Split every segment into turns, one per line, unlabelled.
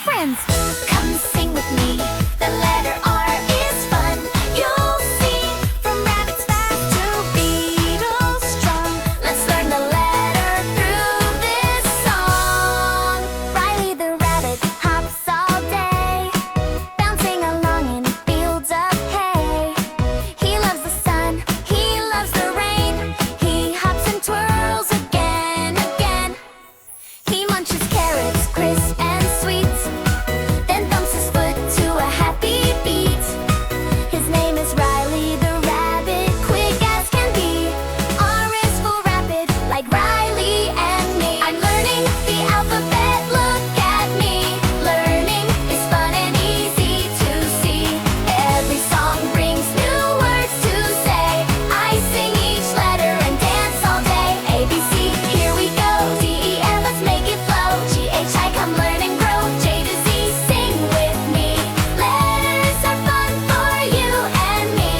friends. Come sing with me. The letter R is fun. You'll see, from rabbits fast to beetles strong. Let's learn the letter through this song. Riley the rabbit hops all day, bouncing along in fields of hay. He loves the sun, he loves the rain. He hops and twirls again, again. He munches carrots, crisp and sweet, then thumps his foot to a happy beat. His name is Riley the rabbit, quick as can be. R is for rapid, like Riley and me. I'm learning the alphabet, look at me. Learning is fun and easy to see. Every song brings new words to say. I sing each letter and dance all day. A, B, C, here we go. D, E, F, let's make it flow. G, H, I, come learn and grow. J to Z, sing with me. Letters are fun for you and me.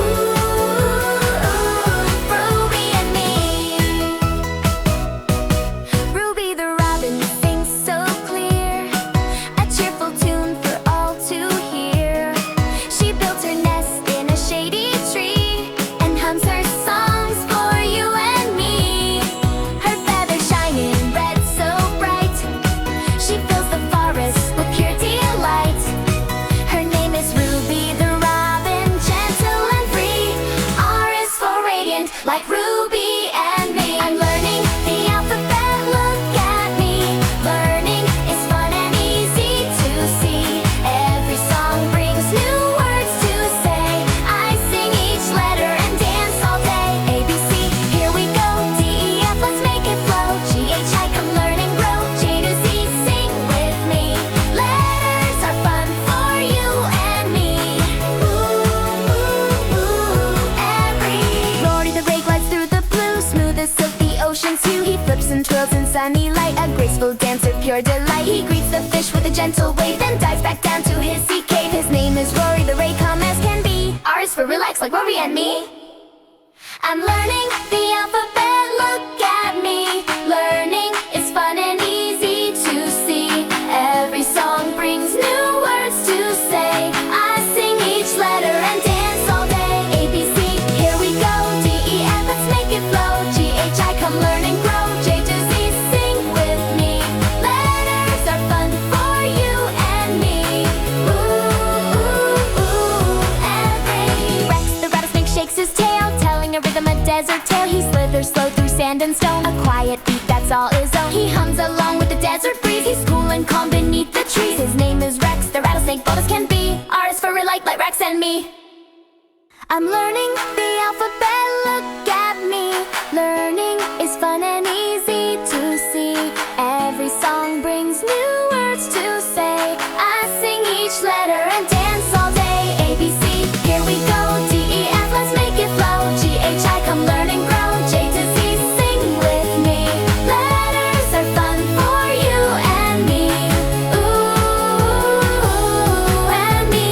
Ooh, Ruby and me. Ruby the robin sings so clear, a cheerful tune for all to hear. She built her nest in a shady tree and hums her songs for you and me. Her feathers shine in red so bright, she fills the forest with pure delight. Her name is Ruby the robin, gentle and free. R is for radiant, like Ruby and me. I'm learning the alphabet, look at me. Learning is fun and easy to see. Every song brings new words to say. I sing each letter and dance all day. A, B, C, here we go. D, E, F, let's make it flow. G, H, I, come learn and grow. J to Z, sing with me. Letters are fun for you and me. Every Rory the ray glides through the blue, smoothest of the ocean's hue. He flips and twirls in sunny light, a graceful dancer, pure delight. He greets the fish with a gentle wave, then dives back down to his sea cave. His name is Rory the ray, calm as can be. R is for relax, like Rory and me. I'm learning the alphabet, look at me. Learning is fun and easy to see. Every song brings new words to say. I sing each letter and dance all day. A, B, C, here we go. D, E, F, let's make it flow. G, H, I, come learn and grow. J to Z, sing with me. Letters are fun for you and me. Every Rex the rattlesnake shakes his tail, telling a rhythm, a desert tale. He slithers slow through sand and stone, a quiet beat that's all his own. He hums along with the desert breeze, he's cool and calm beneath the trees. His name is Rex, the rattlesnake, bold as can be. R is for relate, like Rex and me. I'm learning the alphabet, look at me. Learning is fun and easy to see. Every song brings new words to say. I sing each letter and dance all day. A, B, C, here we go. D, E, F, let's make it flow. G, H, I, come learn and grow. J to Z, sing with me. Letters are fun for you and me. And me.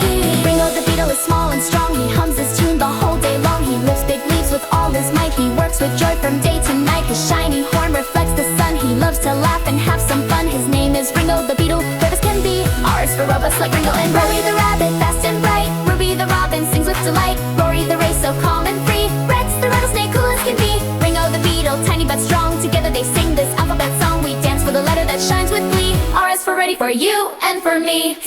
Ringo the beetle is small and strong. He hums his tune the whole day long. He lifts big leaves with all his might. He works with joy from day to night. His shiny horn reflects the sun. He loves to laugh and have some fun. His name is Ringo the beetle, brave as can be. R is for robust, like Ringo and Rory the rabbit, fast and bright. Ruby the robin sings with delight. Rory the ray, so calm and free. Rex the rattlesnake, cool as can be. Ringo the beetle, tiny but strong. Together they sing this alphabet song. We dance for the letter that shines with glee. R is for ready for you and for me.